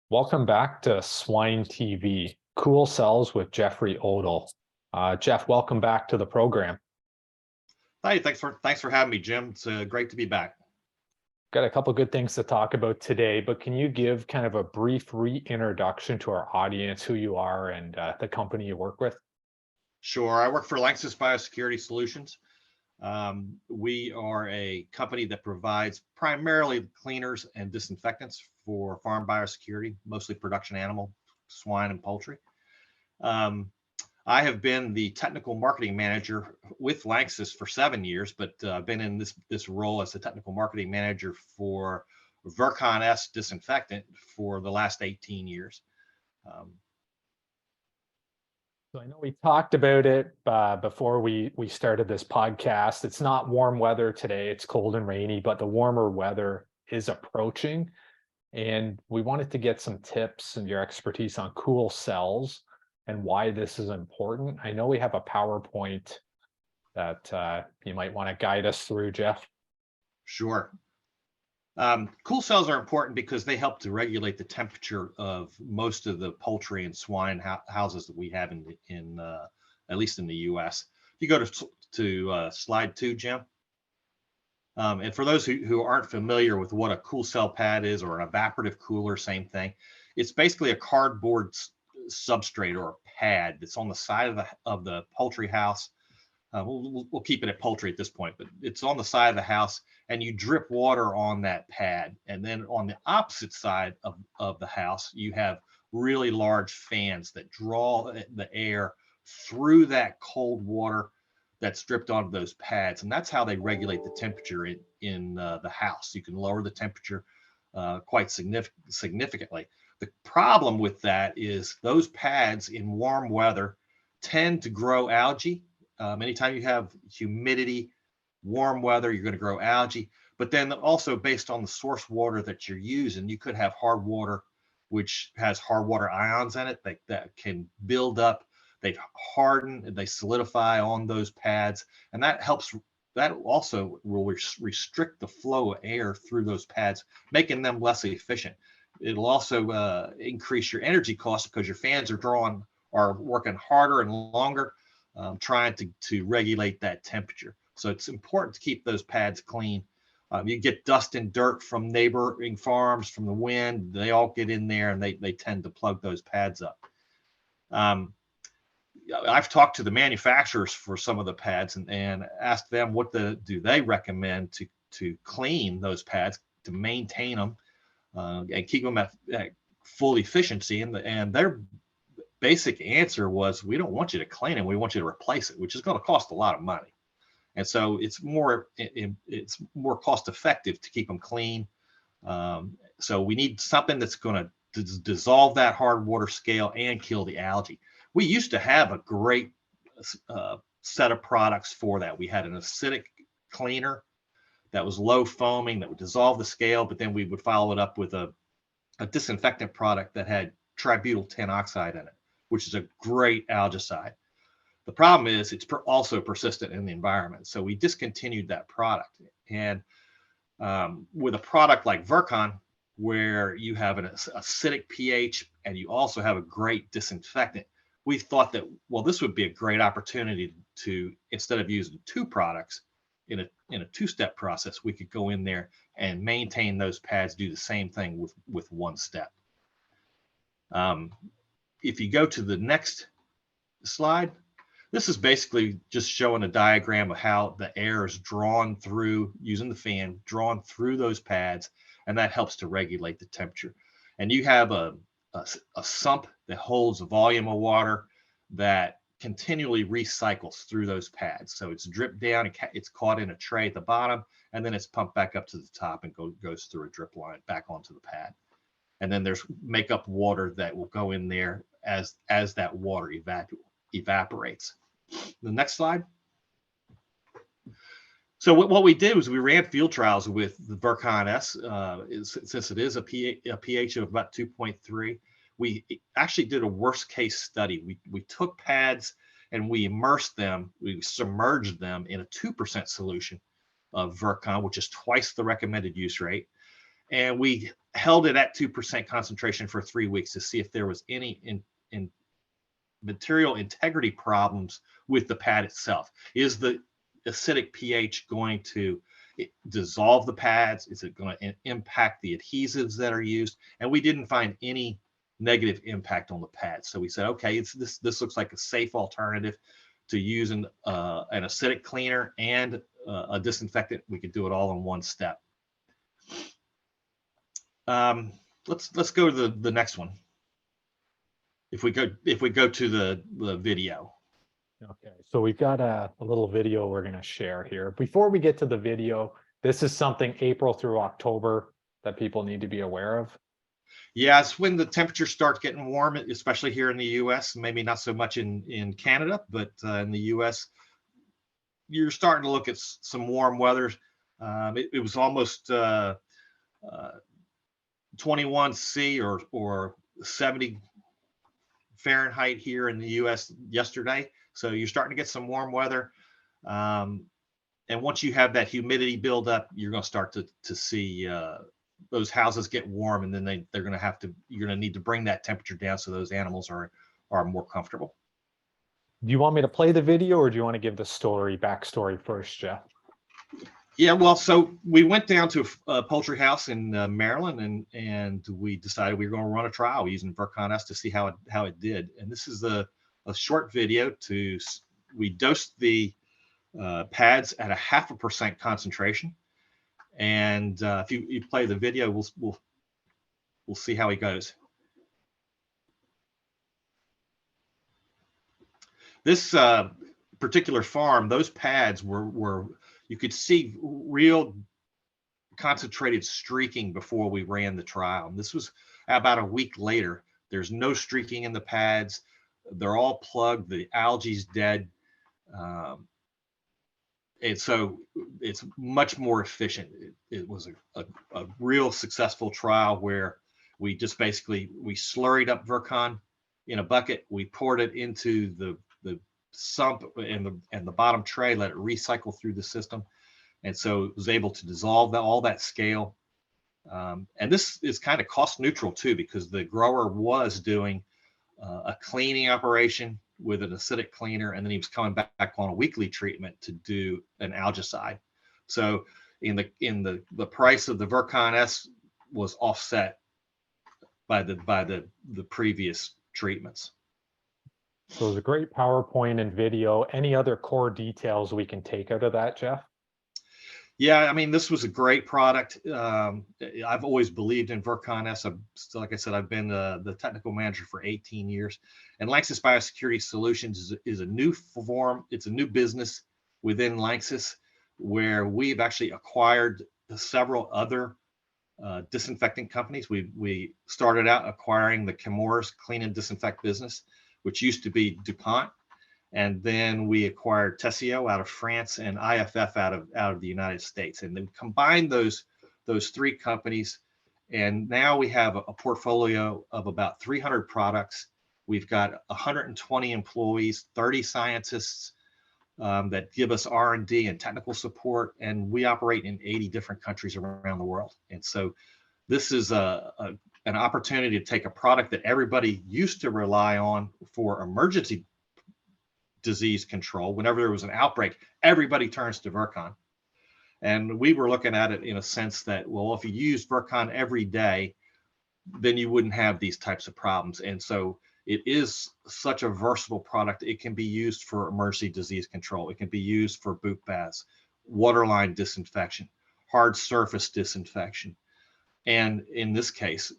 Welcome back to Swine TV, Cool Cells with Jeffrey Odle. Jeff, welcome back to the program. Hey, thanks for having me, Jim. It's great to be back. Got a couple good things to talk about today, but can you give kind of a brief reintroduction to our audience, who you are and the company you work with? Sure, I work for Lanxess Biosecurity Solutions. We are a company that provides primarily cleaners and disinfectants for farm biosecurity, mostly production animal, swine and poultry. I have been the technical marketing manager with Lanxess for 7 years, but I've been in this role as the technical marketing manager for Virkon-S disinfectant for the last 18 years. So I know we talked about it before we started this podcast. It's not warm weather today, it's cold and rainy, but the warmer weather is approaching. And we wanted to get some tips and your expertise on cool cells and why this is important. I know we have a PowerPoint that you might want to guide us through, Jeff. Sure. Cool cells are important because they help to regulate the temperature of most of the poultry and swine houses that we have in at least in the U.S. If you go to slide 2, Jim. And for those who aren't familiar with what a cool cell pad is, or an evaporative cooler, same thing. It's basically a cardboard substrate or a pad that's on the side of the poultry house. We'll keep it at poultry at this point, but it's on the side of the house, and you drip water on that pad. And then on the opposite side of the house, you have really large fans that draw the air through that cold water that's dripped onto those pads. And that's how they regulate the temperature in the house. You can lower the temperature quite significantly. The problem with that is those pads in warm weather tend to grow algae. Anytime you have humidity, warm weather, you're going to grow algae. But then also based on the source water that you're using, you could have hard water, which has hard water ions in it that can build up. They harden and they solidify on those pads. And that also will restrict the flow of air through those pads, making them less efficient. It'll also increase your energy costs because your fans are working harder and longer, trying to regulate that temperature. So it's important to keep those pads clean. You get dust and dirt from neighboring farms, from the wind, they all get in there and they tend to plug those pads up. I've talked to the manufacturers for some of the pads and asked them what do they recommend to clean those pads, to maintain them and keep them at full efficiency. And their basic answer was, we don't want you to clean it, we want you to replace it, which is going to cost a lot of money. And so it's more cost effective to keep them clean. So we need something that's going to dissolve that hard water scale and kill the algae. We used to have a great set of products for that. We had an acidic cleaner that was low foaming, that would dissolve the scale, but then we would follow it up with a disinfectant product that had tributyl tin oxide in it, which is a great algicide. The problem is it's also persistent in the environment. So we discontinued that product. And with a product like Virkon, where you have an acidic pH and you also have a great disinfectant, we thought that, well, this would be a great opportunity to, instead of using two products in a two-step process, we could go in there and maintain those pads, do the same thing with one step. If you go to the next slide, this is basically just showing a diagram of how the air is drawn through, using the fan, drawn through those pads, and that helps to regulate the temperature. And you have a sump that holds a volume of water that continually recycles through those pads. So it's dripped down, it's caught in a tray at the bottom, and then it's pumped back up to the top and goes through a drip line back onto the pad. And then there's makeup water that will go in there as that water evaporates. The next slide. So what we did was we ran field trials with the Virkon-S. Since it is a pH of about 2.3, we actually did a worst case study. We took pads and we immersed them, we submerged them in a 2% solution of Virkon, which is twice the recommended use rate. And we held it at 2% concentration for 3 weeks to see if there was any in material integrity problems with the pad itself. Is the acidic pH going to dissolve the pads? Is it going to impact the adhesives that are used? And we didn't find any negative impact on the pads. So we said, okay, this looks like a safe alternative to using an acidic cleaner and a disinfectant. We could do it all in one step. Let's go to the next one. If we go to the video. Okay, so we've got a little video we're going to share here. Before we get to the video, this is something April through October that people need to be aware of. Yeah, it's when the temperature starts getting warm, especially here in the U.S. Maybe not so much in Canada, but in the U.S., you're starting to look at some warm weather. It was almost 21 C or 70 Fahrenheit here in the U.S. yesterday. So you're starting to get some warm weather. And once you have that humidity build up, you're going to start to see those houses get warm, and then you're going to need to bring that temperature down so those animals are more comfortable. Do you want me to play the video, or do you want to give the backstory first, Jeff? Yeah, well, so we went down to a poultry house in Maryland, and we decided we were going to run a trial using Virkon S to see how it did. And this is a short video. We dosed the pads at 0.5% concentration, and if you play the video, we'll see how he goes. This particular farm, those pads were you could see real concentrated streaking before we ran the trial. And this was about a week later. There's no streaking in the pads. They're all plugged. The algae's dead. And so it's much more efficient. It was a real successful trial where we just basically, we slurried up Virkon in a bucket. We poured it into the sump and the bottom tray, let it recycle through the system. And so it was able to dissolve all that scale. And this is kind of cost neutral too, because the grower was doing a cleaning operation with an acidic cleaner, and then he was coming back on a weekly treatment to do an algicide. So in the price of the Virkon S was offset by the previous treatments. So it was a great PowerPoint and video. Any other core details we can take out of that, Jeff? Yeah, I mean, this was a great product. I've always believed in Virkon S. Like I said, I've been the technical manager for 18 years. And Lanxess Biosecurity Solutions is a new form. It's a new business within Lanxess, where we've actually acquired several other disinfecting companies. We started out acquiring the Chemours Clean and Disinfect business, which used to be DuPont. And then we acquired Tessio out of France and IFF out of the United States. And then combined those three companies. And now we have a portfolio of about 300 products. We've got 120 employees, 30 scientists that give us R&D and technical support. And we operate in 80 different countries around the world. And so this is an opportunity to take a product that everybody used to rely on for emergency disease control. Whenever there was an outbreak, everybody turns to Virkon. And we were looking at it in a sense that, well, if you use Virkon every day, then you wouldn't have these types of problems. And so it is such a versatile product. It can be used for emergency disease control. It can be used for boot baths, waterline disinfection, hard surface disinfection, and in this case,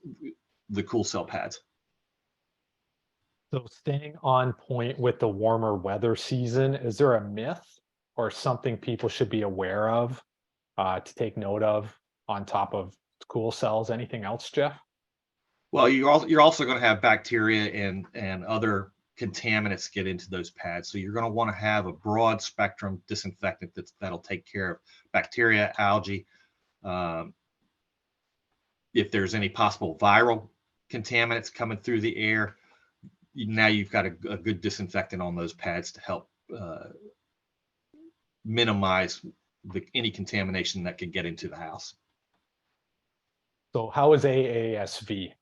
the cool cell pads. So staying on point with the warmer weather season, is there a myth or something people should be aware of to take note of on top of cool cells? Anything else, Jeff? Well, you're also going to have bacteria and other contaminants get into those pads. So you're going to want to have a broad spectrum disinfectant that'll take care of bacteria, algae. If there's any possible viral contaminants coming through the air, now you've got a good disinfectant on those pads to help minimize any contamination that could get into the house. So how is AASV?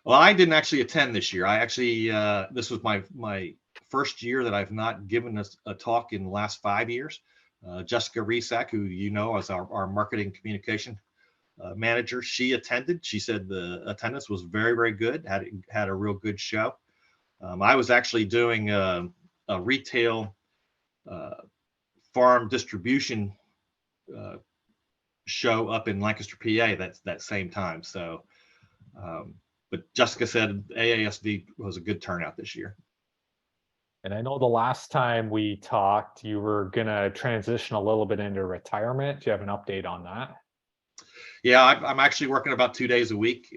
Well, I didn't actually attend this year. I actually, this was my first year that I've not given a talk in the last 5 years. Jessica Resack, who you know as our marketing communication manager, she attended. She said the attendance was very, very good. Had a real good show. I was actually doing a retail farm distribution show up in Lancaster, PA that same time. So, but Jessica said AASV was a good turnout this year. And I know the last time we talked, you were going to transition a little bit into retirement. Do you have an update on that? Yeah, I'm actually working about 2 days a week.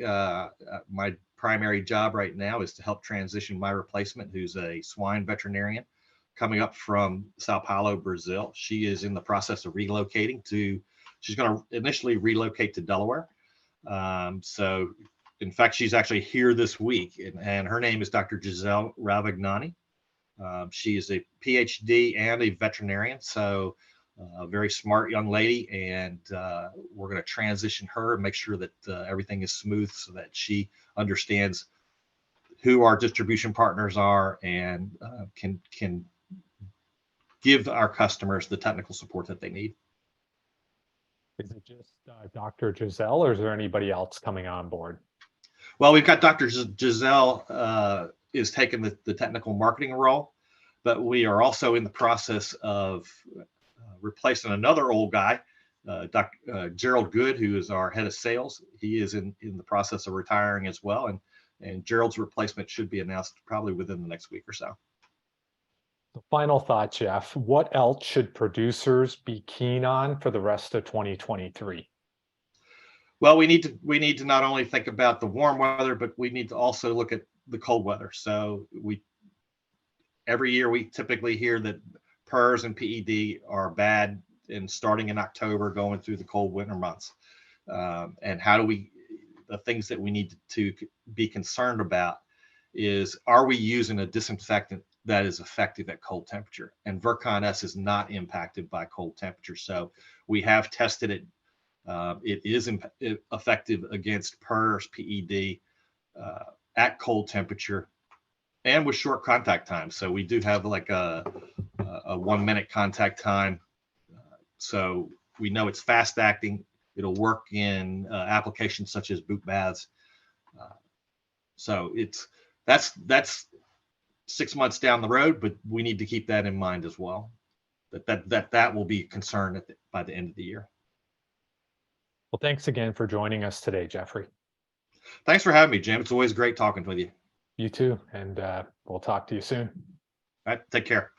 My primary job right now is to help transition my replacement, who's a swine veterinarian coming up from Sao Paulo, Brazil. She is in the process of relocating she's going to initially relocate to Delaware. So in fact, she's actually here this week, and her name is Dr. Giselle Ravagnani. She is a PhD and a veterinarian, so a very smart young lady, and we're going to transition her and make sure that everything is smooth so that she understands who our distribution partners are and can give our customers the technical support that they need. Is it just Dr. Giselle, or is there anybody else coming on board? Well, we've got Dr. Giselle is taking the technical marketing role, but we are also in the process of replacing another old guy, Dr. Gerald Good, who is our head of sales. He is in the process of retiring as well, and Gerald's replacement should be announced probably within the next week or so. So final thought, Jeff, what else should producers be keen on for the rest of 2023? Well, we need to not only think about the warm weather, but we need to also look at the cold weather. So every year we typically hear that PRRS and PED are bad, and starting in October, going through the cold winter months. And the things that we need to be concerned about is, are we using a disinfectant that is effective at cold temperature? And Virkon S is not impacted by cold temperature. So we have tested it. It is effective against PRRS, PED at cold temperature and with short contact time. So we do have like a 1 minute contact time. So we know it's fast acting. It'll work in applications such as boot baths. So that's 6 months down the road, but we need to keep that in mind as well. That will be a concern by the end of the year. Well, thanks again for joining us today, Jeffrey. Thanks for having me, Jim. It's always great talking with you. You too, and we'll talk to you soon. All right, take care.